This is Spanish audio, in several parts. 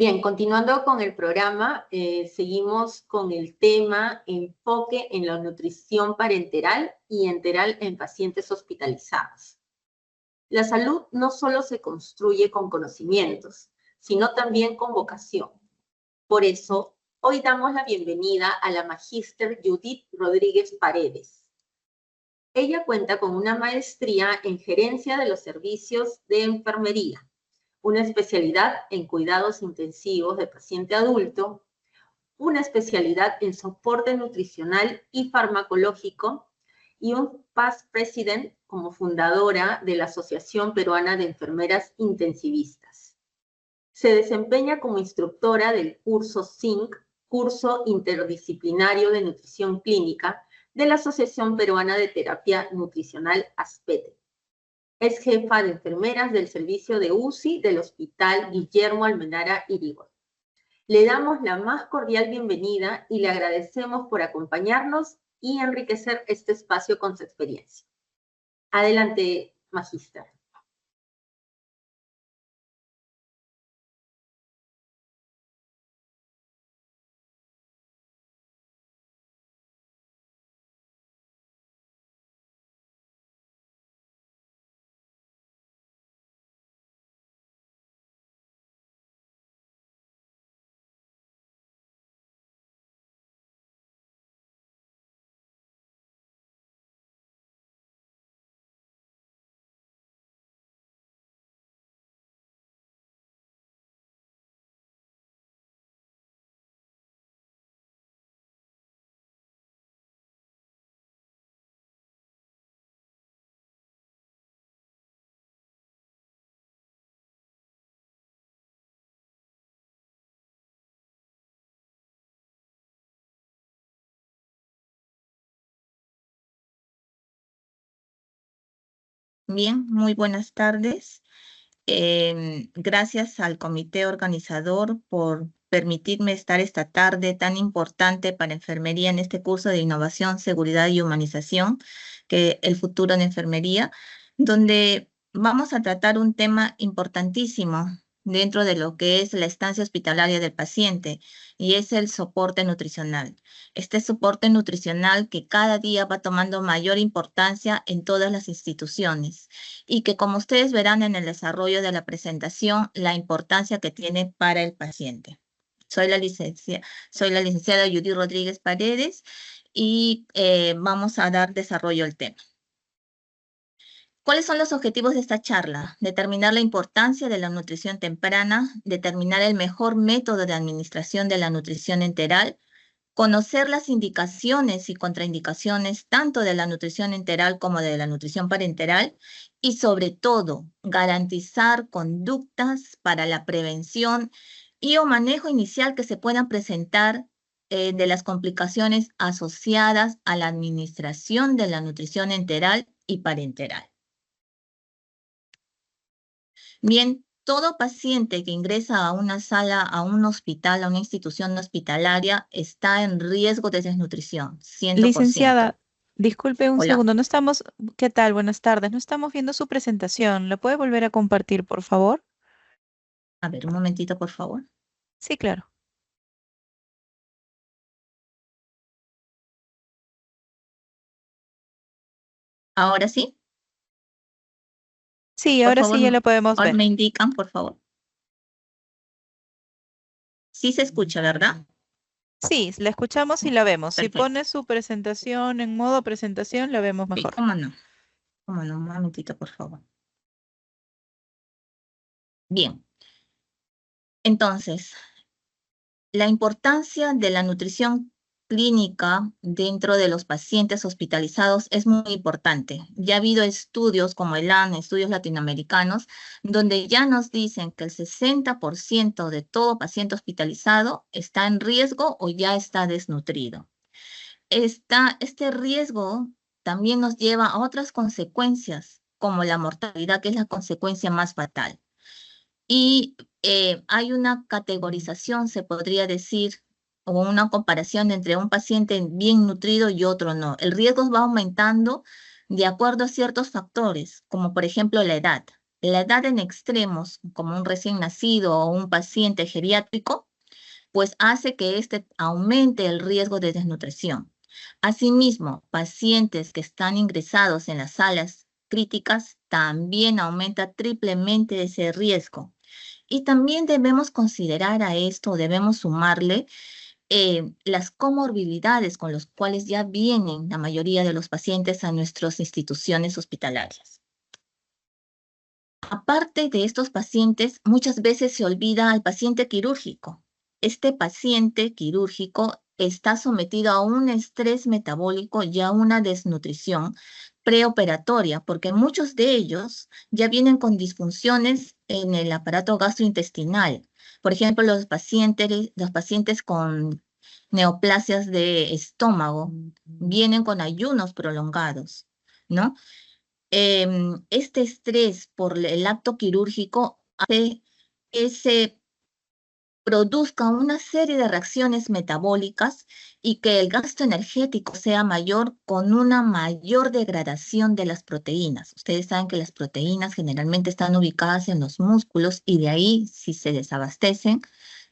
Bien, continuando con el programa, seguimos con el tema enfoque en la nutrición parenteral y enteral en pacientes hospitalizados. La salud no solo se construye con conocimientos, sino también con vocación. Por eso, hoy damos la bienvenida a la magíster Judith Rodríguez Paredes. Ella cuenta con una maestría en gerencia de los servicios de enfermería, una especialidad en cuidados intensivos de paciente adulto, una especialidad en soporte nutricional y farmacológico y un past president como fundadora de la Asociación Peruana de Enfermeras Intensivistas. Se desempeña como instructora del curso SINC, Curso Interdisciplinario de Nutrición Clínica, de la Asociación Peruana de Terapia Nutricional ASPETE. Es jefa de enfermeras del servicio de UCI del Hospital Guillermo Almenara Irigoyen. Le damos la más cordial bienvenida y le agradecemos por acompañarnos y enriquecer este espacio con su experiencia. Adelante, magíster. Bien, muy buenas tardes. Gracias al comité organizador por permitirme estar esta tarde tan importante para enfermería en este curso de innovación, seguridad y humanización, que el futuro en enfermería, donde vamos a tratar un tema importantísimo dentro de lo que es la estancia hospitalaria del paciente, y es el soporte nutricional. Este soporte nutricional que cada día va tomando mayor importancia en todas las instituciones y que, como ustedes verán en el desarrollo de la presentación, la importancia que tiene para el paciente. Soy la licenciada Judith Rodríguez Paredes y vamos a dar desarrollo al tema. ¿Cuáles son los objetivos de esta charla? Determinar la importancia de la nutrición temprana, determinar el mejor método de administración de la nutrición enteral, conocer las indicaciones y contraindicaciones tanto de la nutrición enteral como de la nutrición parenteral y, sobre todo, garantizar conductas para la prevención y o manejo inicial que se puedan presentar de las complicaciones asociadas a la administración de la nutrición enteral y parenteral. Bien, todo paciente que ingresa a una sala, a un hospital, a una institución hospitalaria, está en riesgo de desnutrición, 100%. Licenciada, disculpe un Hola. segundo, no estamos, ¿qué tal? Buenas tardes, no estamos viendo su presentación. ¿La puede volver a compartir, por favor? A ver, un momentito, por favor. Sí, claro. ¿Ahora sí? Sí, Por ahora favor, sí ya la podemos ahora ver. me indican, por favor. Sí se escucha, ¿verdad? Sí, la escuchamos y la vemos. Si Perfecto. pone su presentación en modo presentación, la vemos Sí, mejor. cómo no. Cómo no, un momentito, por favor. Bien. Entonces, la importancia de la nutrición clínica dentro de los pacientes hospitalizados es muy importante. Ya ha habido estudios como el AN, estudios latinoamericanos, donde ya nos dicen que el 60% de todo paciente hospitalizado está en riesgo o ya está desnutrido. Este riesgo también nos lleva a otras consecuencias, como la mortalidad, que es la consecuencia más fatal. Y hay una categorización, se podría decir, o una comparación entre un paciente bien nutrido y otro no. El riesgo va aumentando de acuerdo a ciertos factores, como por ejemplo la edad. la edad en extremos, como un recién nacido o un paciente geriátrico, pues hace que este aumente el riesgo de desnutrición. Asimismo, pacientes que están ingresados en las salas críticas también aumenta triplemente ese riesgo. Y también debemos considerar a esto, debemos sumarle las comorbilidades con los cuales ya vienen la mayoría de los pacientes a nuestras instituciones hospitalarias. Aparte de estos pacientes, muchas veces se olvida al paciente quirúrgico. Este paciente quirúrgico está sometido a un estrés metabólico y a una desnutrición preoperatoria, porque muchos de ellos ya vienen con disfunciones en el aparato gastrointestinal. Por ejemplo, los pacientes con neoplasias de estómago vienen con ayunos prolongados, ¿no? Este estrés por el acto quirúrgico hace que se produzca una serie de reacciones metabólicas y que el gasto energético sea mayor con una mayor degradación de las proteínas. Ustedes saben que las proteínas generalmente están ubicadas en los músculos y de ahí, si se desabastecen,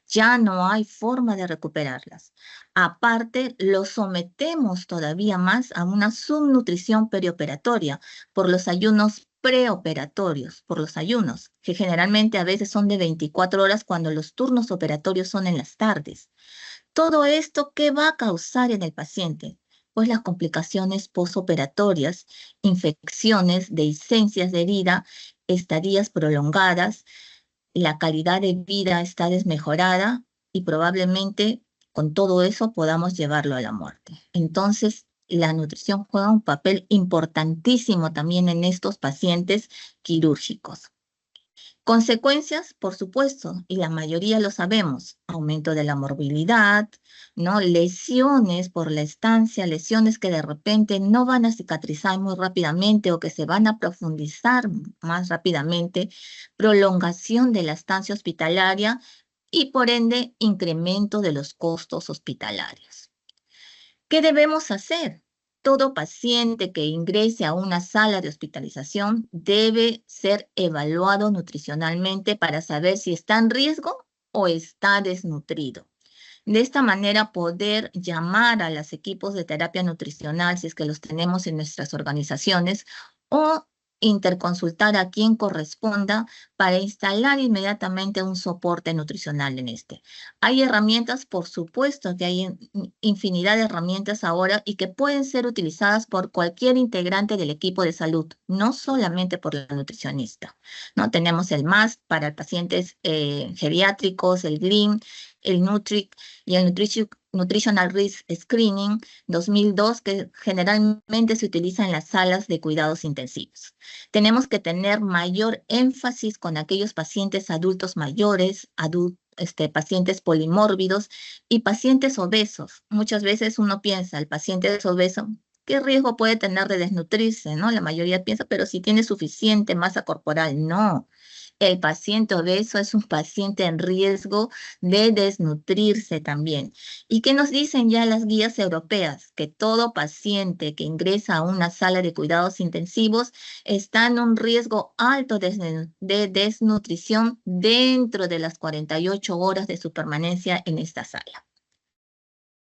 ya no hay forma de recuperarlas. Aparte, lo sometemos todavía más a una subnutrición perioperatoria por los ayunos preoperatorios, por los ayunos, que generalmente a veces son de 24 horas cuando los turnos operatorios son en las tardes. Todo esto, ¿qué va a causar en el paciente? Pues las complicaciones postoperatorias, infecciones, dehiscencias de herida, estadías prolongadas, la calidad de vida está desmejorada y probablemente con todo eso podamos llevarlo a la muerte. Entonces, la nutrición juega un papel importantísimo también en estos pacientes quirúrgicos. Consecuencias, por supuesto, y la mayoría lo sabemos, aumento de la morbilidad, ¿no? Lesiones por la estancia, lesiones que de repente no van a cicatrizar muy rápidamente o que se van a profundizar más rápidamente, prolongación de la estancia hospitalaria y por ende incremento de los costos hospitalarios. ¿Qué debemos hacer? Todo paciente que ingrese a una sala de hospitalización debe ser evaluado nutricionalmente para saber si está en riesgo o está desnutrido. De esta manera poder llamar a los equipos de terapia nutricional, si es que los tenemos en nuestras organizaciones, o interconsultar a quien corresponda para instalar inmediatamente un soporte nutricional en este. Hay herramientas, por supuesto que hay infinidad de herramientas ahora y que pueden ser utilizadas por cualquier integrante del equipo de salud, no solamente por la nutricionista, ¿no? Tenemos el MAST para pacientes geriátricos, el GRIM, el NUTRIC y el Nutritional Risk Screening 2002, que generalmente se utiliza en las salas de cuidados intensivos. Tenemos que tener mayor énfasis con aquellos pacientes adultos mayores, pacientes polimórbidos y pacientes obesos. Muchas veces uno piensa, el paciente es obeso, ¿qué riesgo puede tener de desnutrirse? ¿No? La mayoría piensa, pero si tiene suficiente masa corporal, no. El paciente obeso es un paciente en riesgo de desnutrirse también. ¿Y qué nos dicen ya las guías europeas? Que todo paciente que ingresa a una sala de cuidados intensivos está en un riesgo alto de desnutrición dentro de las 48 horas de su permanencia en esta sala.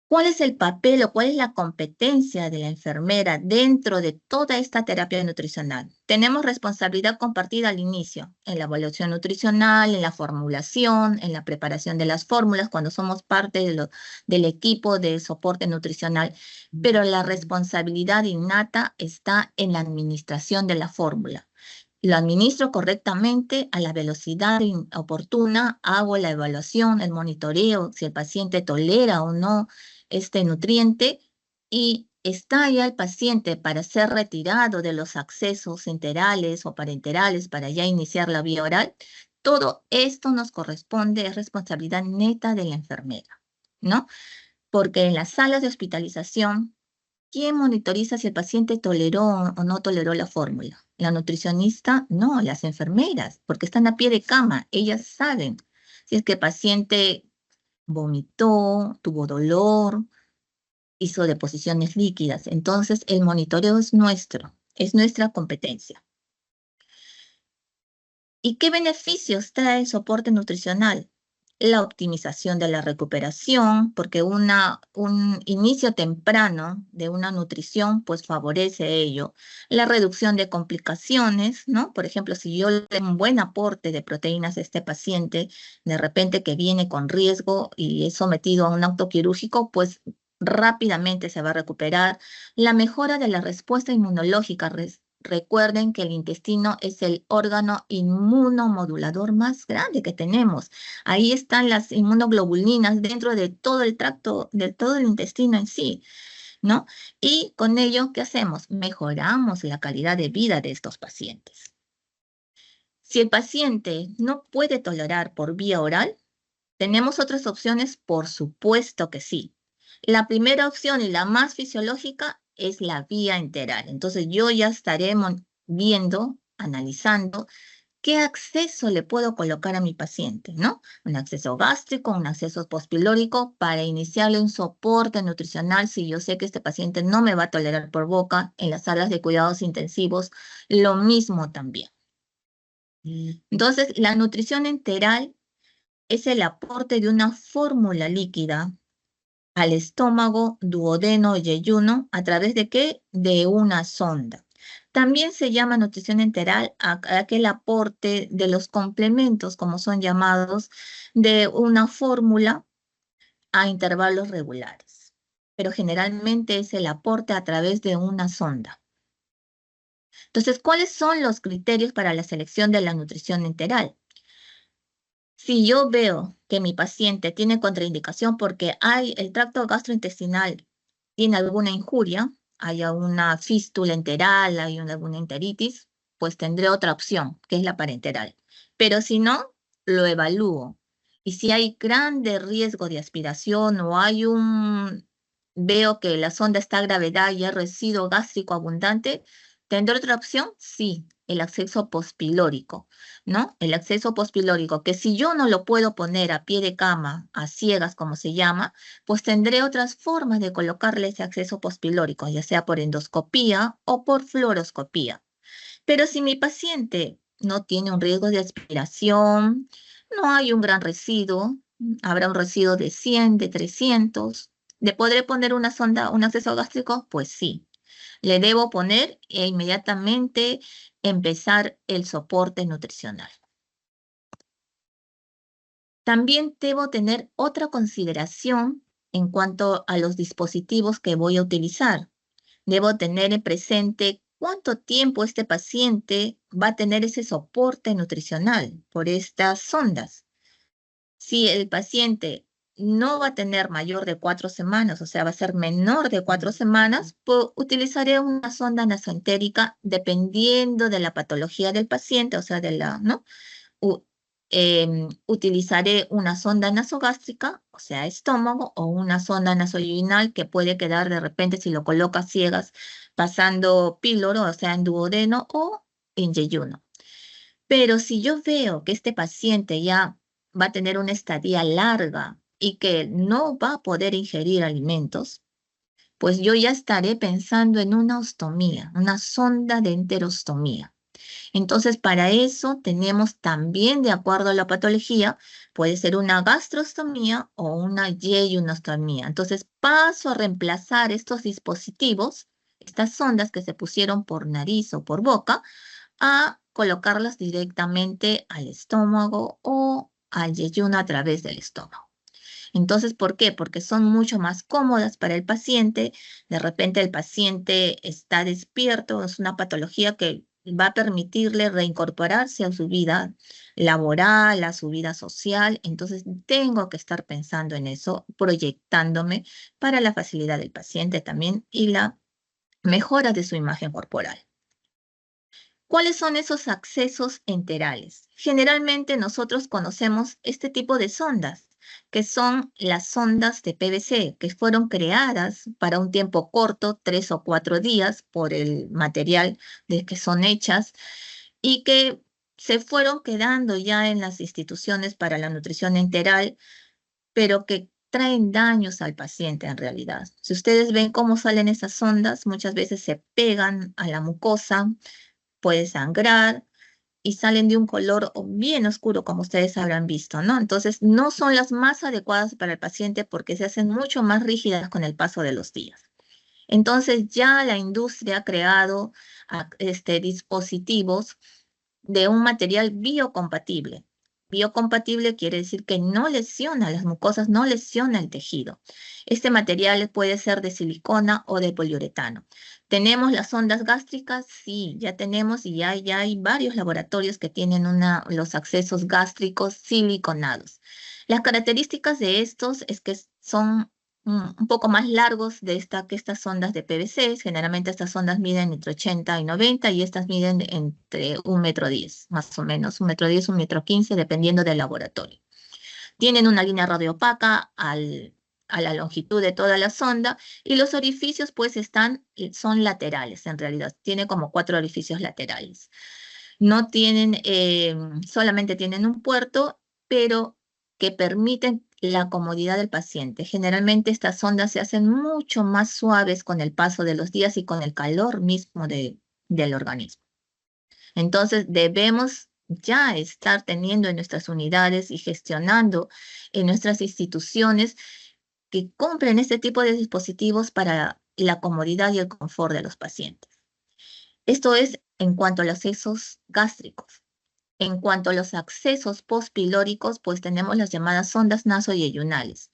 ¿Cuál es el papel o cuál es la competencia de la enfermera dentro de toda esta terapia nutricional? Tenemos responsabilidad compartida al inicio, en la evaluación nutricional, en la formulación, en la preparación de las fórmulas, cuando somos parte del equipo de soporte nutricional, pero la responsabilidad innata está en la administración de la fórmula. Lo administro correctamente a la velocidad oportuna, hago la evaluación, el monitoreo, si el paciente tolera o no este nutriente y está ya el paciente para ser retirado de los accesos enterales o parenterales para ya iniciar la vía oral. Todo esto nos corresponde, es responsabilidad neta de la enfermera, ¿no? Porque en las salas de hospitalización, ¿quién monitoriza si el paciente toleró o no toleró la fórmula? La nutricionista, no, las enfermeras, porque están a pie de cama, ellas saben si es que el paciente vomitó, tuvo dolor, hizo deposiciones líquidas. Entonces, el monitoreo es nuestro, es nuestra competencia. ¿Y qué beneficios trae el soporte nutricional? La optimización de la recuperación, porque un inicio temprano de una nutrición pues favorece ello. La reducción de complicaciones, ¿no? Por ejemplo, si yo le doy un buen aporte de proteínas a este paciente, de repente que viene con riesgo y es sometido a un acto quirúrgico, pues rápidamente se va a recuperar. La mejora de la respuesta inmunológica. Recuerden que el intestino es el órgano inmunomodulador más grande que tenemos. Ahí están las inmunoglobulinas dentro de todo el tracto, de todo el intestino en sí, ¿no? Y con ello, ¿qué hacemos? Mejoramos la calidad de vida de estos pacientes. Si el paciente no puede tolerar por vía oral, ¿tenemos otras opciones? Por supuesto que sí. La primera opción y la más fisiológica es la vía enteral. Entonces yo ya estaré viendo, analizando qué acceso le puedo colocar a mi paciente, ¿no? Un acceso gástrico, un acceso postpilórico para iniciarle un soporte nutricional si yo sé que este paciente no me va a tolerar por boca. En las salas de cuidados intensivos, lo mismo también. Entonces, la nutrición enteral es el aporte de una fórmula líquida al estómago, duodeno y yeyuno, ¿a través de qué? De una sonda. También se llama nutrición enteral a aquel aporte de los complementos, como son llamados, de una fórmula a intervalos regulares. Pero generalmente es el aporte a través de una sonda. Entonces, ¿cuáles son los criterios para la selección de la nutrición enteral? Si yo veo que mi paciente tiene contraindicación porque el tracto gastrointestinal tiene alguna injuria, hay una fístula enteral, hay alguna enteritis, pues tendré otra opción, que es la parenteral. Pero si no, lo evalúo. Y si hay grande riesgo de aspiración o veo que la sonda está a gravedad y hay residuo gástrico abundante, ¿tendré otra opción? Sí, el acceso pospilórico, ¿no? El acceso pospilórico, que si yo no lo puedo poner a pie de cama, a ciegas como se llama, pues tendré otras formas de colocarle ese acceso pospilórico, ya sea por endoscopía o por fluoroscopía. Pero si mi paciente no tiene un riesgo de aspiración, no hay un gran residuo, habrá un residuo de 100, de 300, ¿le podré poner una sonda, un acceso gástrico? Pues sí. Le debo poner e inmediatamente empezar el soporte nutricional. También debo tener otra consideración en cuanto a los dispositivos que voy a utilizar. Debo tener en presente cuánto tiempo este paciente va a tener ese soporte nutricional por estas sondas. Si el paciente no va a tener mayor de 4 semanas, o sea, va a ser menor de 4 semanas, pues utilizaré una sonda nasoentérica dependiendo de la patología del paciente, o sea, ¿no? Utilizaré una sonda nasogástrica, o sea, estómago, o una sonda nasoduodenal que puede quedar de repente si lo coloca ciegas, pasando píloro, o sea, en duodeno o en yeyuno. Pero si yo veo que este paciente ya va a tener una estadía larga y que no va a poder ingerir alimentos, pues yo ya estaré pensando en una ostomía, una sonda de enterostomía. Entonces, para eso tenemos también, de acuerdo a la patología, puede ser una gastrostomía o una yeyunostomía. Entonces, paso a reemplazar estos dispositivos, estas sondas que se pusieron por nariz o por boca, a colocarlas directamente al estómago o al yeyuno a través del estómago. Entonces, ¿por qué? Porque son mucho más cómodas para el paciente. De repente el paciente está despierto, es una patología que va a permitirle reincorporarse a su vida laboral, a su vida social. Entonces, tengo que estar pensando en eso, proyectándome para la facilidad del paciente también y la mejora de su imagen corporal. ¿Cuáles son esos accesos enterales? Generalmente nosotros conocemos este tipo de sondas, que son las sondas de PVC, que fueron creadas para un tiempo corto, 3 o 4 días, por el material de que son hechas, y que se fueron quedando ya en las instituciones para la nutrición enteral, pero que traen daños al paciente en realidad. Si ustedes ven cómo salen esas sondas, muchas veces se pegan a la mucosa, puede sangrar y salen de un color bien oscuro, como ustedes habrán visto, ¿no? Entonces, no son las más adecuadas para el paciente porque se hacen mucho más rígidas con el paso de los días. Entonces, ya la industria ha creado dispositivos de un material biocompatible. Biocompatible quiere decir que no lesiona las mucosas, no lesiona el tejido. Este material puede ser de silicona o de poliuretano. ¿Tenemos las sondas gástricas? Sí, ya tenemos y ya hay varios laboratorios que tienen los accesos gástricos siliconados. Las características de estos es que son un poco más largos que estas sondas de PVC. Generalmente estas sondas miden entre 80 y 90 y estas miden entre 1,10 m, más o menos, 1,10 m, 1,15 m, dependiendo del laboratorio. Tienen una línea radiopaca a la longitud de toda la sonda y los orificios pues son laterales en realidad. Tiene como 4 orificios laterales. No tienen, solamente tienen un puerto, pero que permiten la comodidad del paciente. Generalmente estas sondas se hacen mucho más suaves con el paso de los días y con el calor mismo del organismo. Entonces debemos ya estar teniendo en nuestras unidades y gestionando en nuestras instituciones que compren este tipo de dispositivos para la comodidad y el confort de los pacientes. Esto es en cuanto a los accesos gástricos. En cuanto a los accesos postpilóricos, pues tenemos las llamadas sondas nasoyeyunales.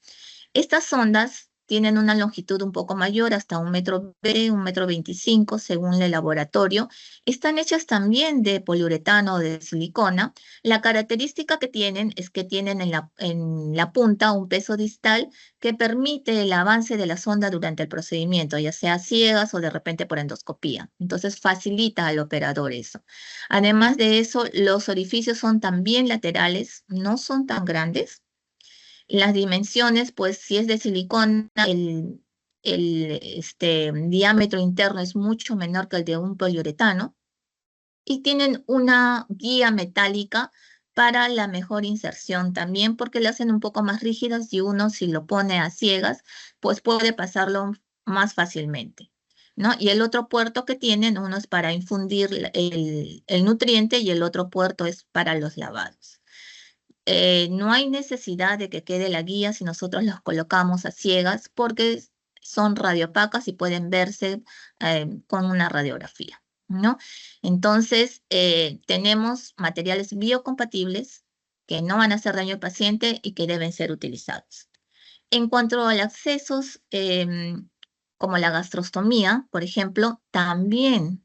Estas sondas tienen una longitud un poco mayor, hasta 1,20 m, 1,25 m, según el laboratorio. Están hechas también de poliuretano o de silicona. La característica que tienen es que tienen en la punta un peso distal que permite el avance de la sonda durante el procedimiento, ya sea a ciegas o de repente por endoscopía. Entonces facilita al operador eso. Además de eso, los orificios son también laterales, no son tan grandes. Las dimensiones, pues si es de silicona, el diámetro interno es mucho menor que el de un poliuretano y tienen una guía metálica para la mejor inserción también porque lo hacen un poco más rígidas y uno si lo pone a ciegas, pues puede pasarlo más fácilmente, ¿no? Y el otro puerto que tienen, uno es para infundir el nutriente y el otro puerto es para los lavados. No hay necesidad de que quede la guía si nosotros los colocamos a ciegas porque son radiopacas y pueden verse con una radiografía, ¿no? Entonces, tenemos materiales biocompatibles que no van a hacer daño al paciente y que deben ser utilizados. En cuanto a los accesos, como la gastrostomía, por ejemplo, también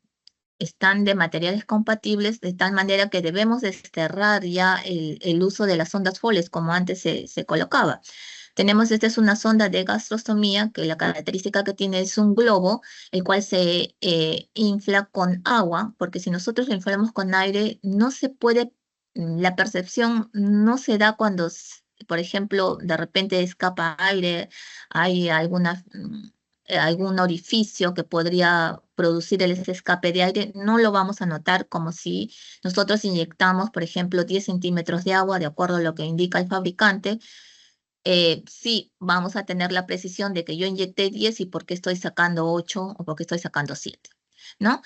están de materiales compatibles de tal manera que debemos desterrar ya el uso de las sondas Foley como antes se colocaba. Esta es una sonda de gastrostomía que la característica que tiene es un globo, el cual se infla con agua, porque si nosotros lo inflamos con aire, no se puede, la percepción no se da cuando, por ejemplo, de repente escapa aire, hay algún orificio que podría producir ese escape de aire, no lo vamos a notar como si nosotros inyectamos, por ejemplo, 10 centímetros de agua, de acuerdo a lo que indica el fabricante. Sí, vamos a tener la precisión de que yo inyecté 10 y por qué estoy sacando 8 o por qué estoy sacando 7, ¿no?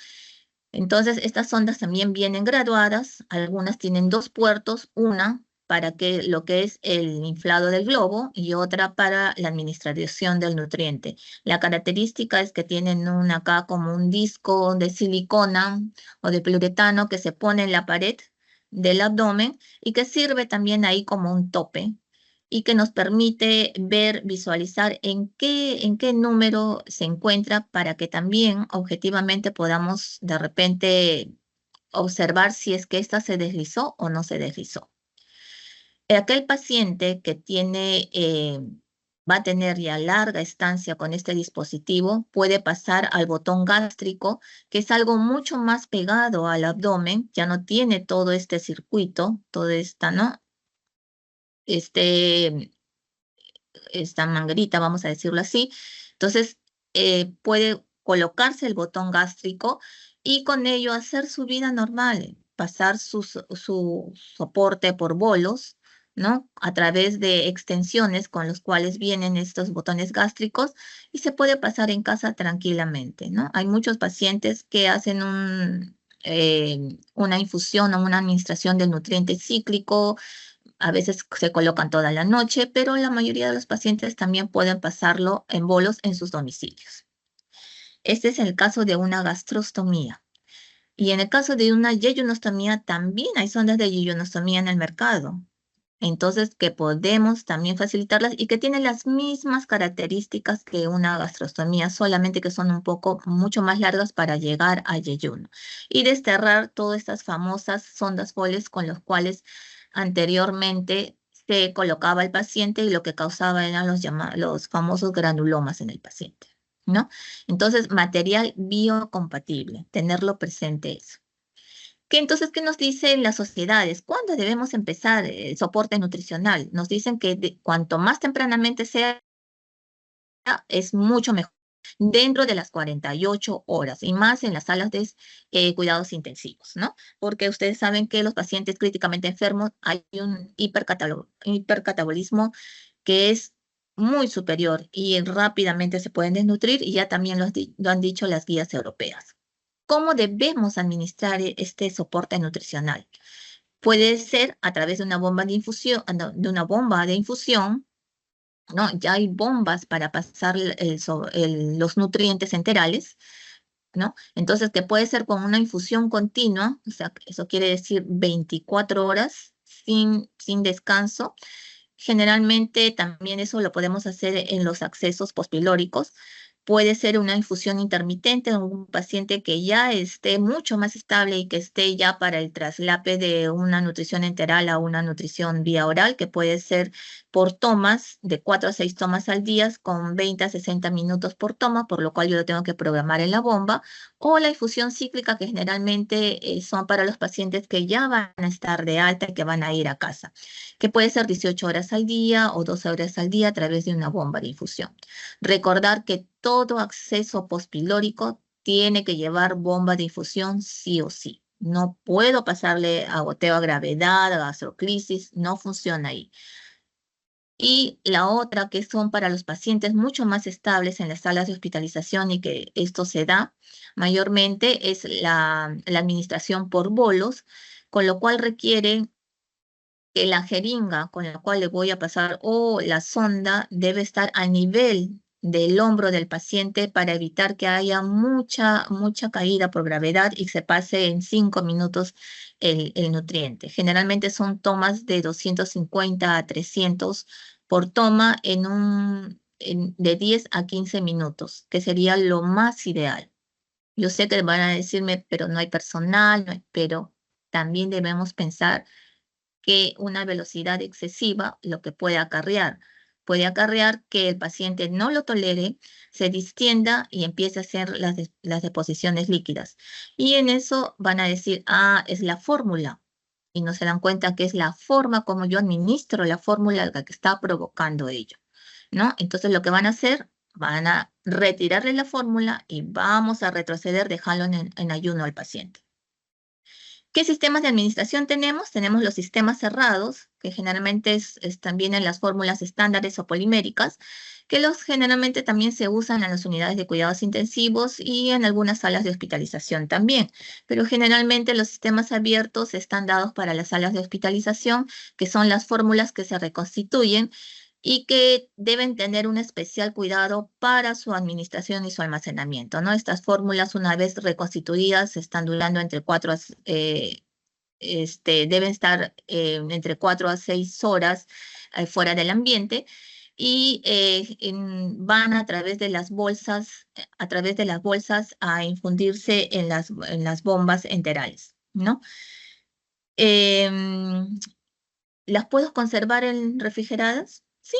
Entonces, estas sondas también vienen graduadas, algunas tienen 2 puertos, una para lo que es el inflado del globo y otra para la administración del nutriente. La característica es que tienen acá como un disco de silicona o de poliuretano que se pone en la pared del abdomen y que sirve también ahí como un tope y que nos permite visualizar en qué número se encuentra para que también objetivamente podamos de repente observar si es que ésta se deslizó o no se deslizó. Aquel paciente que va a tener ya larga estancia con este dispositivo puede pasar al botón gástrico, que es algo mucho más pegado al abdomen, ya no tiene todo este circuito, toda esta, ¿no? Esta manguerita, vamos a decirlo así. Entonces, puede colocarse el botón gástrico y con ello hacer su vida normal, pasar su soporte por bolos, ¿no? A través de extensiones con los cuales vienen estos botones gástricos y se puede pasar en casa tranquilamente, ¿no? Hay muchos pacientes que hacen una infusión o una administración del nutriente cíclico. A veces se colocan toda la noche, pero la mayoría de los pacientes también pueden pasarlo en bolos en sus domicilios. Este es el caso de una gastrostomía. Y en el caso de una yeyonostomía, también hay sondas de yeyonostomía en el mercado. Entonces, que podemos también facilitarlas y que tienen las mismas características que una gastrostomía, solamente que son mucho más largas para llegar a yeyuno. Y desterrar todas estas famosas sondas Foley con los cuales anteriormente se colocaba el paciente y lo que causaba eran los famosos granulomas en el paciente, ¿no? Entonces, material biocompatible, tenerlo presente eso. Entonces, ¿qué nos dicen las sociedades? ¿Cuándo debemos empezar el soporte nutricional? Nos dicen que cuanto más tempranamente sea, es mucho mejor, dentro de las 48 horas y más en las salas de cuidados intensivos, ¿no? Porque ustedes saben que los pacientes críticamente enfermos hay un hipercatabolismo que es muy superior y rápidamente se pueden desnutrir y ya también lo han dicho las guías europeas. ¿Cómo debemos administrar este soporte nutricional? Puede ser a través de una bomba de infusión, ¿no? Ya hay bombas para pasar los nutrientes enterales, ¿no? Entonces, que puede ser con una infusión continua, o sea, eso quiere decir 24 horas sin descanso. Generalmente también eso lo podemos hacer en los accesos pospilóricos. Puede ser una infusión intermitente en un paciente que ya esté mucho más estable y que esté ya para el traslape de una nutrición enteral a una nutrición vía oral, que puede ser por tomas, de 4 a 6 tomas al día, con 20 a 60 minutos por toma, por lo cual yo lo tengo que programar en la bomba, o la infusión cíclica, que generalmente son para los pacientes que ya van a estar de alta y que van a ir a casa, que puede ser 18 horas al día o 12 horas al día a través de una bomba de infusión. Recordar que todo acceso pospilórico tiene que llevar bomba de infusión sí o sí. No puedo pasarle a goteo a gravedad, a gastroclisis, no funciona ahí. Y la otra, que son para los pacientes mucho más estables en las salas de hospitalización y que esto se da mayormente, es la administración por bolos, con lo cual requiere que la jeringa con la cual le voy a pasar o la sonda debe estar a nivel del hombro del paciente para evitar que haya mucha caída por gravedad y se pase en 5 minutos el nutriente. Generalmente son tomas de 250 a 300 por toma de 10 a 15 minutos, que sería lo más ideal. Yo sé que van a decirme, pero no hay personal, pero también debemos pensar que una velocidad excesiva lo que puede acarrear que el paciente no lo tolere, se distienda y empiece a hacer las deposiciones líquidas. Y en eso van a decir, es la fórmula. Y no se dan cuenta que es la forma como yo administro la fórmula la que está provocando ello, ¿no? Entonces lo que van a hacer, van a retirarle la fórmula y vamos a retroceder, dejarlo en ayuno al paciente. ¿Qué sistemas de administración tenemos? Tenemos los sistemas cerrados, que generalmente están bien en las fórmulas estándares o poliméricas, que generalmente también se usan en las unidades de cuidados intensivos y en algunas salas de hospitalización también. Pero generalmente los sistemas abiertos están dados para las salas de hospitalización, que son las fórmulas que se reconstituyen y que deben tener un especial cuidado para su administración y su almacenamiento, ¿no? Estas fórmulas, una vez reconstituidas, están durando entre deben estar entre 4 a 6 horas fuera del ambiente y van a través de las bolsas, a infundirse en las bombas enterales, ¿no? ¿Las puedo conservar refrigeradas? Sí.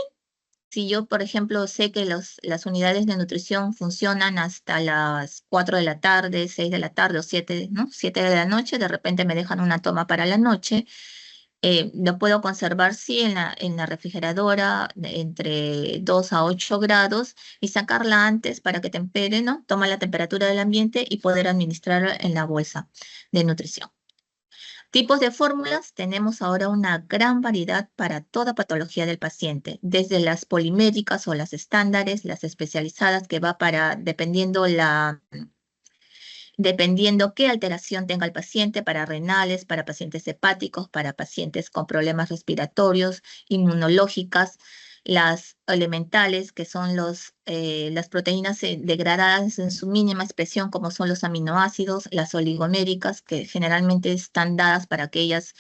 Si yo, por ejemplo, sé que las unidades de nutrición funcionan hasta las 4 de la tarde, 6 de la tarde o 7, ¿no? 7 de la noche, de repente me dejan una toma para la noche, lo puedo conservar, sí, en la refrigeradora entre 2 a 8 grados y sacarla antes para que tempere, ¿no? Toma la temperatura del ambiente y poder administrarla en la bolsa de nutrición. Tipos de fórmulas, tenemos ahora una gran variedad para toda patología del paciente, desde las poliméricas o las estándares, las especializadas que va dependiendo dependiendo qué alteración tenga el paciente, para renales, para pacientes hepáticos, para pacientes con problemas respiratorios, inmunológicas, las elementales, que son las proteínas degradadas en su mínima expresión, como son los aminoácidos, las oligoméricas, que generalmente están dadas para aquellas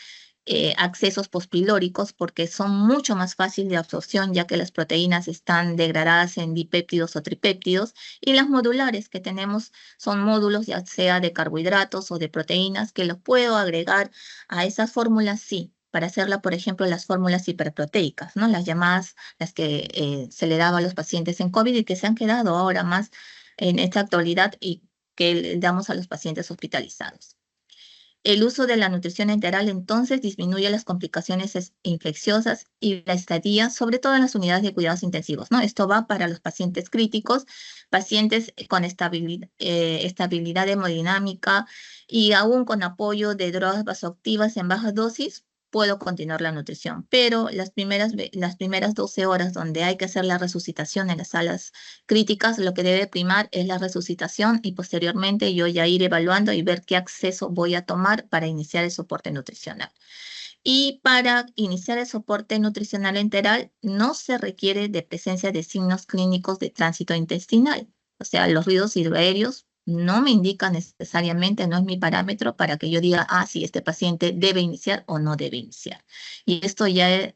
accesos pospilóricos, porque son mucho más fáciles de absorción, ya que las proteínas están degradadas en dipéptidos o tripéptidos, y las modulares que tenemos son módulos ya sea de carbohidratos o de proteínas, que los puedo agregar a esas fórmulas, sí, para hacerla, por ejemplo, las fórmulas hiperproteicas, ¿no? Las llamadas, las que se le daba a los pacientes en COVID y que se han quedado ahora más en esta actualidad y que le damos a los pacientes hospitalizados. El uso de la nutrición enteral entonces disminuye las complicaciones infecciosas y la estadía, sobre todo en las unidades de cuidados intensivos, ¿no? Esto va para los pacientes críticos, pacientes con estabilidad hemodinámica y aún con apoyo de drogas vasoactivas en bajas dosis. Puedo continuar la nutrición, pero las primeras 12 horas donde hay que hacer la resucitación en las salas críticas, lo que debe primar es la resucitación y posteriormente yo ya ir evaluando y ver qué acceso voy a tomar para iniciar el soporte nutricional. Y para iniciar el soporte nutricional enteral no se requiere de presencia de signos clínicos de tránsito intestinal. O sea, los ruidos hidroaéreos no me indican necesariamente, no es mi parámetro para que yo diga, si este paciente debe iniciar o no debe iniciar. Y esto ya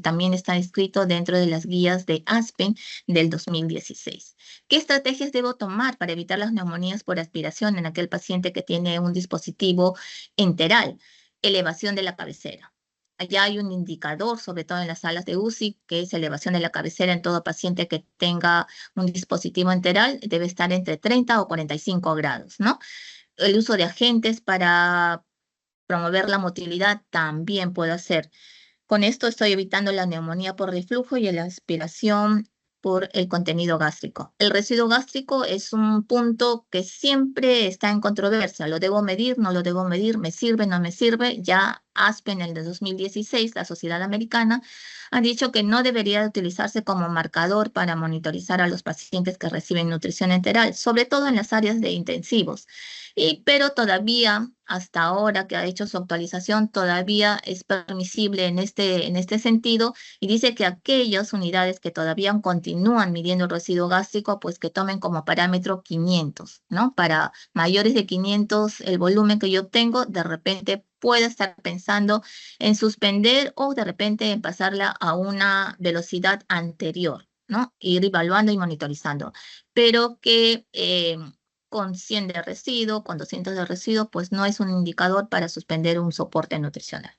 también está escrito dentro de las guías de Aspen del 2016. ¿Qué estrategias debo tomar para evitar las neumonías por aspiración en aquel paciente que tiene un dispositivo enteral? Elevación de la cabecera. Allá hay un indicador, sobre todo en las salas de UCI, que es elevación de la cabecera en todo paciente que tenga un dispositivo enteral, debe estar entre 30 o 45 grados, ¿no? El uso de agentes para promover la motilidad también puedo hacer. Con esto estoy evitando la neumonía por reflujo y la aspiración por el contenido gástrico. El residuo gástrico es un punto que siempre está en controversia. ¿Lo debo medir? ¿No lo debo medir? ¿Me sirve? ¿No me sirve? Ya Aspen, en el de 2016, la Sociedad Americana, ha dicho que no debería utilizarse como marcador para monitorizar a los pacientes que reciben nutrición enteral, sobre todo en las áreas de intensivos. Pero todavía, hasta ahora que ha hecho su actualización, todavía es permisible en este sentido, y dice que aquellas unidades que todavía continúan midiendo el residuo gástrico, pues que tomen como parámetro 500, ¿no? Para mayores de 500, el volumen que yo obtengo, de repente pueda estar pensando en suspender o de repente en pasarla a una velocidad anterior, ¿no? Ir evaluando y monitorizando. Pero que con 100 de residuo, con 200 de residuo, pues no es un indicador para suspender un soporte nutricional.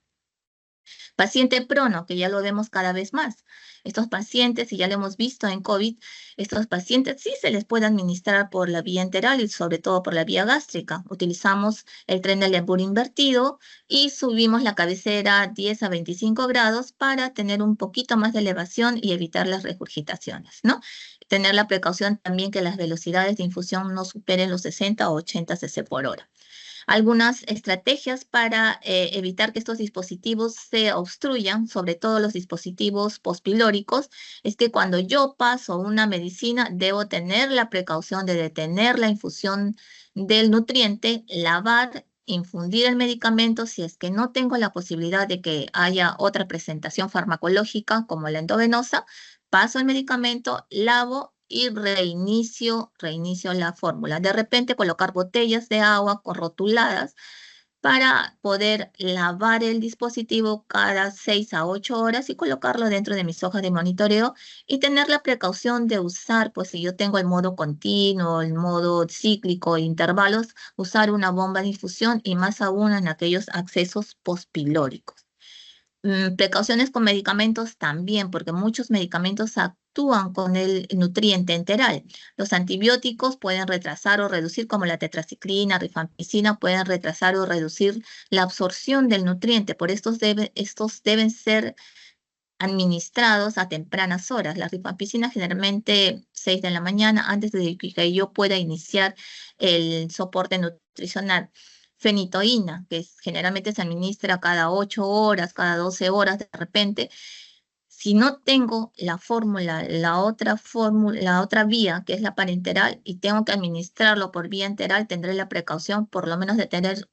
Paciente prono, que ya lo vemos cada vez más. Estos pacientes, y ya lo hemos visto en COVID, estos pacientes sí se les puede administrar por la vía enteral y sobre todo por la vía gástrica. Utilizamos el tren del Lenbourg invertido y subimos la cabecera 10 a 25 grados para tener un poquito más de elevación y evitar las regurgitaciones, ¿no? Tener la precaución también que las velocidades de infusión no superen los 60 o 80 cc por hora. Algunas estrategias para evitar que estos dispositivos se obstruyan, sobre todo los dispositivos pospilóricos, es que cuando yo paso una medicina debo tener la precaución de detener la infusión del nutriente, lavar, infundir el medicamento si es que no tengo la posibilidad de que haya otra presentación farmacológica como la endovenosa, paso el medicamento, lavo y reinicio la fórmula. De repente colocar botellas de agua rotuladas para poder lavar el dispositivo cada 6 a 8 horas y colocarlo dentro de mis hojas de monitoreo y tener la precaución de usar, pues si yo tengo el modo continuo, el modo cíclico, intervalos, usar una bomba de infusión y más aún en aquellos accesos pospilóricos. Precauciones con medicamentos también, porque muchos medicamentos actúan con el nutriente enteral. Los antibióticos pueden retrasar o reducir, como la tetraciclina, rifampicina, pueden retrasar o reducir la absorción del nutriente. Por estos deben ser administrados a tempranas horas. La rifampicina generalmente 6 de la mañana, antes de que yo pueda iniciar el soporte nutricional. Fenitoína, que generalmente se administra cada 8 horas, cada 12 horas de repente. Si no tengo la fórmula, la otra vía, que es la parenteral, y tengo que administrarlo por vía enteral, tendré la precaución por lo menos de tener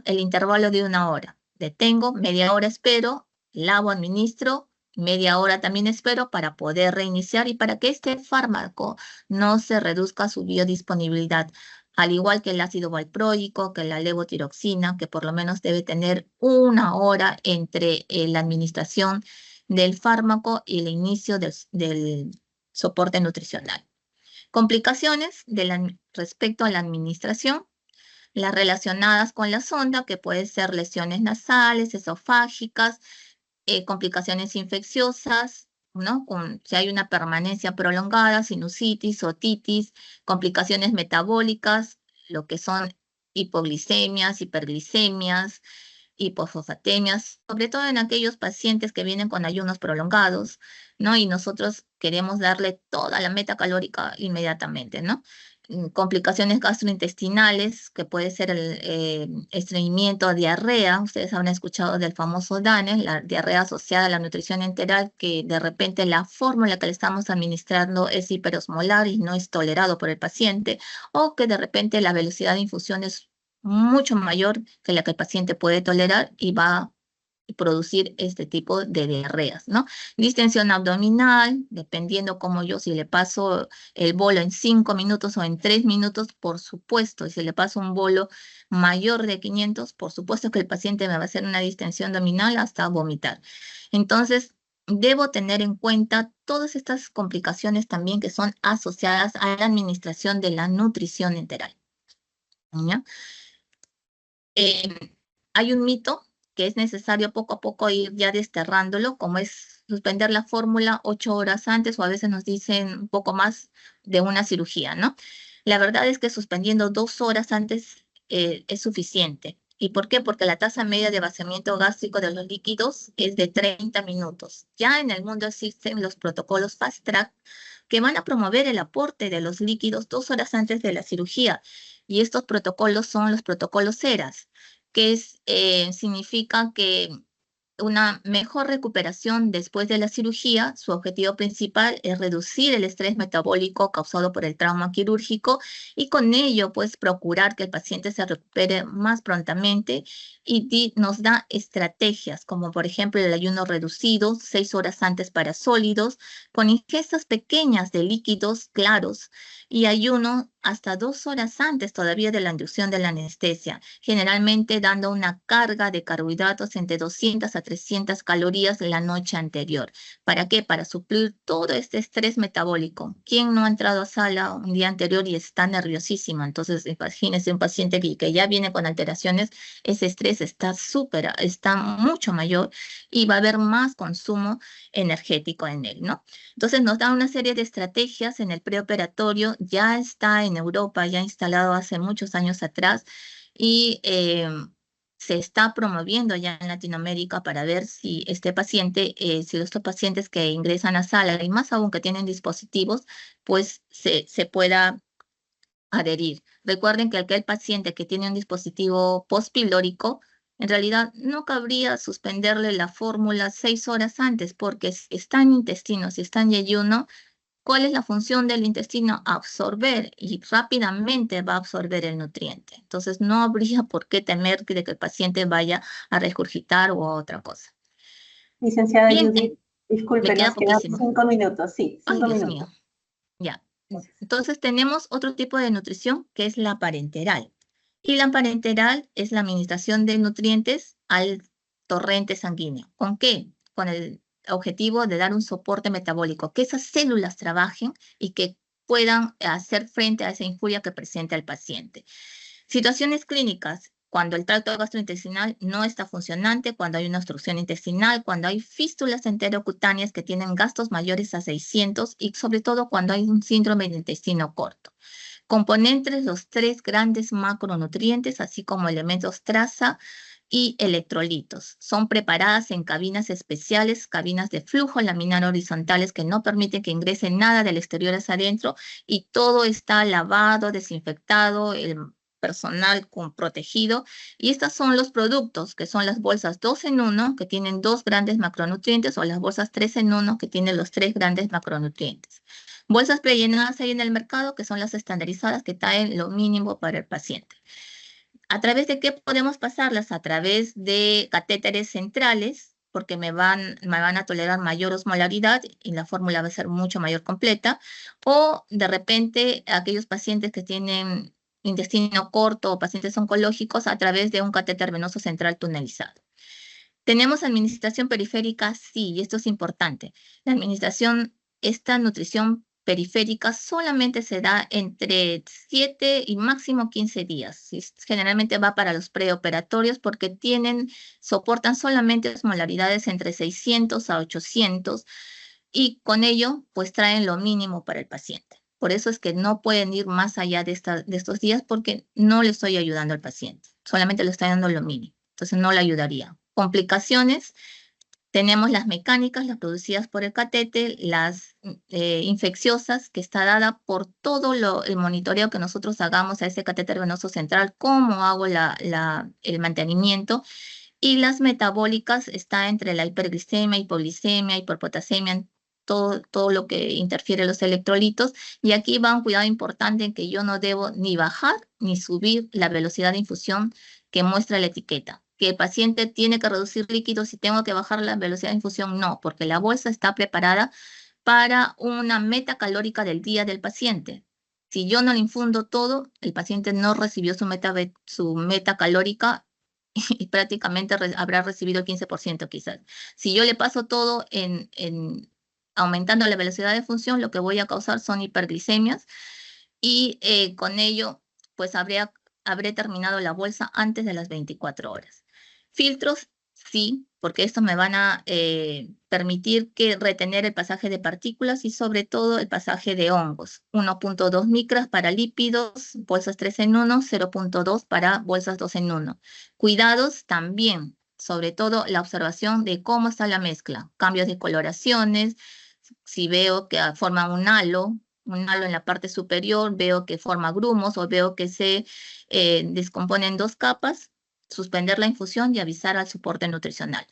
el intervalo de 1 hora. Detengo, media hora espero, lavo, administro, media hora también espero para poder reiniciar y para que este fármaco no se reduzca su biodisponibilidad, al igual que el ácido valproico, que la levotiroxina, que por lo menos debe tener 1 hora entre la administración del fármaco y el inicio del soporte nutricional. Complicaciones respecto a la administración, las relacionadas con la sonda, que pueden ser lesiones nasales, esofágicas, complicaciones infecciosas, ¿no? Si hay una permanencia prolongada, sinusitis, otitis, complicaciones metabólicas, lo que son hipoglicemias, hiperglicemias, hipofosfatemias, sobre todo en aquellos pacientes que vienen con ayunos prolongados, ¿no? Y nosotros queremos darle toda la meta calórica inmediatamente, ¿no? Complicaciones gastrointestinales, que puede ser el estreñimiento, diarrea. Ustedes habrán escuchado del famoso DANE, la diarrea asociada a la nutrición enteral, que de repente la fórmula que le estamos administrando es hiperosmolar y no es tolerado por el paciente, o que de repente la velocidad de infusión es mucho mayor que la que el paciente puede tolerar y va a producir este tipo de diarreas, ¿no? Distensión abdominal, dependiendo como yo, si le paso el bolo en 5 minutos o en 3 minutos, por supuesto, y si le paso un bolo mayor de 500, por supuesto que el paciente me va a hacer una distensión abdominal hasta vomitar. Entonces, debo tener en cuenta todas estas complicaciones también que son asociadas a la administración de la nutrición enteral, ¿ya? Hay un mito que es necesario poco a poco ir ya desterrándolo, como es suspender la fórmula 8 horas antes, o a veces nos dicen un poco más de una cirugía, ¿no? La verdad es que suspendiendo 2 horas antes es suficiente. ¿Y por qué? Porque la tasa media de vaciamiento gástrico de los líquidos es de 30 minutos. Ya en el mundo existen los protocolos Fast Track que van a promover el aporte de los líquidos 2 horas antes de la cirugía. Y estos protocolos son los protocolos ERAS, que significa que una mejor recuperación después de la cirugía. Su objetivo principal es reducir el estrés metabólico causado por el trauma quirúrgico y con ello, pues, procurar que el paciente se recupere más prontamente y nos da estrategias como, por ejemplo, el ayuno reducido, 6 horas antes para sólidos, con ingestas pequeñas de líquidos claros y ayuno hasta 2 horas antes todavía de la inducción de la anestesia, generalmente dando una carga de carbohidratos entre 200 a 300 calorías la noche anterior. ¿Para qué? Para suplir todo este estrés metabólico. ¿Quién no ha entrado a sala un día anterior y está nerviosísimo? Entonces, imagínense un paciente que ya viene con alteraciones, ese estrés está mucho mayor y va a haber más consumo energético en él, ¿no? Entonces nos da una serie de estrategias en el preoperatorio, ya está en Europa, ya instalado hace muchos años atrás y se está promoviendo ya en Latinoamérica para ver si este paciente, si estos pacientes que ingresan a sala y más aún que tienen dispositivos, pues se pueda adherir. Recuerden que aquel paciente que tiene un dispositivo postpilórico, en realidad no cabría suspenderle la fórmula 6 horas antes, porque si está en intestino, si está en ayuno, ¿cuál es la función del intestino? Absorber, y rápidamente va a absorber el nutriente. Entonces no habría por qué temer de que el paciente vaya a regurgitar o a otra cosa. Licenciada Bien, Judith, disculpe, me queda nos quedan poquísimo. 5 minutos, sí, Ay, 5 Dios minutos. mío. Ya. Entonces tenemos otro tipo de nutrición que es la parenteral. Y la parenteral es la administración de nutrientes al torrente sanguíneo. ¿Con qué? Con el objetivo de dar un soporte metabólico, que esas células trabajen y que puedan hacer frente a esa infuria que presenta el paciente. Situaciones clínicas: cuando el tracto gastrointestinal no está funcionante, cuando hay una obstrucción intestinal, cuando hay fístulas enterocutáneas que tienen gastos mayores a 600 y sobre todo cuando hay un síndrome de intestino corto. Componentes: los 3 grandes macronutrientes, así como elementos traza y electrolitos. Son preparadas en cabinas especiales, cabinas de flujo laminar horizontales que no permiten que ingrese nada del exterior hacia adentro y todo está lavado, desinfectado, personal protegido. Y estos son los productos, que son las bolsas 2 en 1, que tienen 2 grandes macronutrientes, o las bolsas 3 en 1, que tienen los 3 grandes macronutrientes. Bolsas prellenadas hay en el mercado, que son las estandarizadas, que traen lo mínimo para el paciente. ¿A través de qué podemos pasarlas? A través de catéteres centrales, porque me van a tolerar mayor osmolaridad y la fórmula va a ser mucho mayor completa, o de repente aquellos pacientes que tienen intestino corto o pacientes oncológicos a través de un catéter venoso central tunelizado. ¿Tenemos administración periférica? Sí, y esto es importante. La administración, esta nutrición periférica solamente se da entre 7 y máximo 15 días. Generalmente va para los preoperatorios porque soportan solamente osmolaridades entre 600 a 800 y con ello pues traen lo mínimo para el paciente. Por eso es que no pueden ir más allá de estos días porque no le estoy ayudando al paciente. Solamente le estoy dando lo mínimo. Entonces no le ayudaría. Complicaciones. Tenemos las mecánicas, las producidas por el catéter, las infecciosas, que está dada por todo el monitoreo que nosotros hagamos a ese catéter venoso central, cómo hago el mantenimiento, y las metabólicas está entre la hiperglicemia, hipoglicemia, hiperpotasemia, todo lo que interfiere los electrolitos, y aquí va un cuidado importante en que yo no debo ni bajar ni subir la velocidad de infusión que muestra la etiqueta. Que el paciente tiene que reducir líquidos y tengo que bajar la velocidad de infusión, no, porque la bolsa está preparada para una meta calórica del día del paciente. Si yo no le infundo todo, el paciente no recibió su meta calórica y prácticamente habrá recibido el 15% quizás. Si yo le paso todo aumentando la velocidad de función, lo que voy a causar son hiperglicemias y con ello pues habré terminado la bolsa antes de las 24 horas. Filtros, sí, porque estos me van a permitir retener el pasaje de partículas y sobre todo el pasaje de hongos. 1.2 micras para lípidos, bolsas 3 en 1, 0.2 para bolsas 2 en 1. Cuidados también, sobre todo la observación de cómo está la mezcla, cambios de coloraciones, si veo que forma un halo en la parte superior, veo que forma grumos o veo que se descompone en 2 capas, suspender la infusión y avisar al soporte nutricional.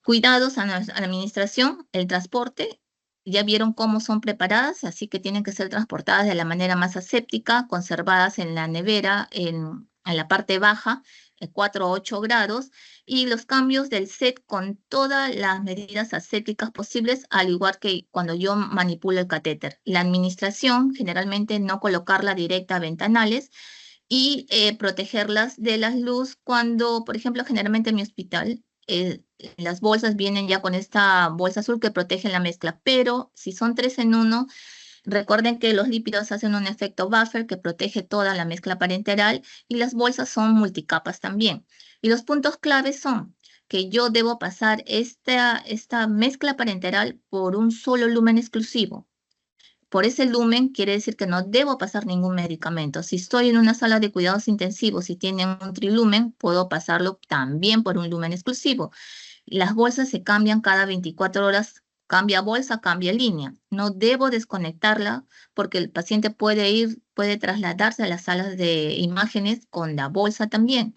Cuidados a la administración, el transporte, ya vieron cómo son preparadas, así que tienen que ser transportadas de la manera más aséptica, conservadas en la nevera, en la parte baja, 4 a 8 grados, y los cambios del set con todas las medidas asépticas posibles, al igual que cuando yo manipulo el catéter. La administración, generalmente no colocarla directa a ventanales, y protegerlas de la luz cuando, por ejemplo, generalmente en mi hospital, las bolsas vienen ya con esta bolsa azul que protege la mezcla, pero si son 3 en 1, recuerden que los lípidos hacen un efecto buffer que protege toda la mezcla parenteral y las bolsas son multicapas también. Y los puntos claves son que yo debo pasar esta mezcla parenteral por un solo lumen exclusivo. Por ese lumen quiere decir que no debo pasar ningún medicamento. Si estoy en una sala de cuidados intensivos y tienen un trilumen, puedo pasarlo también por un lumen exclusivo. Las bolsas se cambian cada 24 horas, cambia bolsa, cambia línea. No debo desconectarla porque el paciente puede trasladarse a las salas de imágenes con la bolsa también.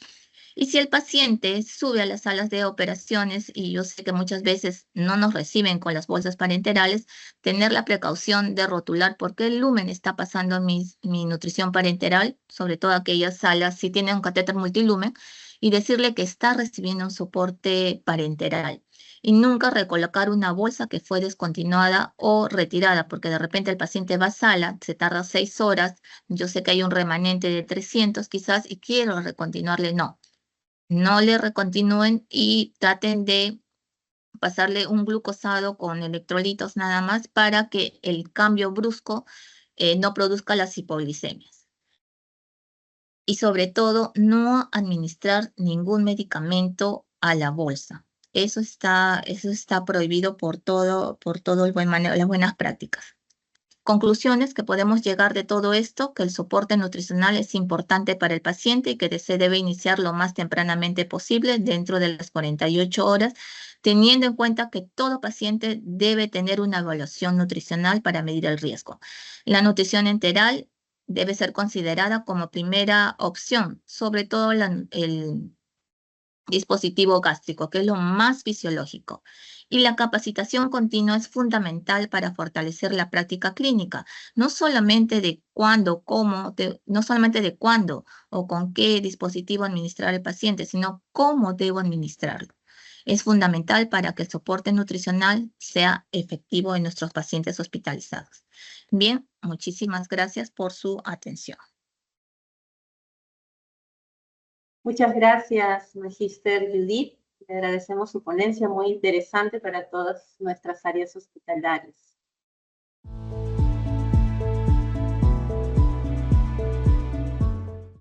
Y si el paciente sube a las salas de operaciones, y yo sé que muchas veces no nos reciben con las bolsas parenterales, tener la precaución de rotular por qué lumen está pasando mi nutrición parenteral, sobre todo aquellas salas si tienen un catéter multilumen, y decirle que está recibiendo un soporte parenteral. Y nunca recolocar una bolsa que fue descontinuada o retirada, porque de repente el paciente va a sala, se tarda 6 horas, yo sé que hay un remanente de 300 quizás y quiero recontinuarle, no. No le recontinúen y traten de pasarle un glucosado con electrolitos nada más para que el cambio brusco no produzca las hipoglicemias. Y sobre todo, no administrar ningún medicamento a la bolsa. Eso está prohibido por todo el buen manejo, las buenas prácticas. Conclusiones que podemos llegar de todo esto, que el soporte nutricional es importante para el paciente y que se debe iniciar lo más tempranamente posible dentro de las 48 horas, teniendo en cuenta que todo paciente debe tener una evaluación nutricional para medir el riesgo. La nutrición enteral debe ser considerada como primera opción, sobre todo el dispositivo gástrico, que es lo más fisiológico. Y la capacitación continua es fundamental para fortalecer la práctica clínica, no solamente de cuándo, no solamente de cuándo o con qué dispositivo administrar al paciente, sino cómo debo administrarlo. Es fundamental para que el soporte nutricional sea efectivo en nuestros pacientes hospitalizados. Bien, muchísimas gracias por su atención. Muchas gracias, Magíster Judith. Le agradecemos su ponencia muy interesante para todas nuestras áreas hospitalarias.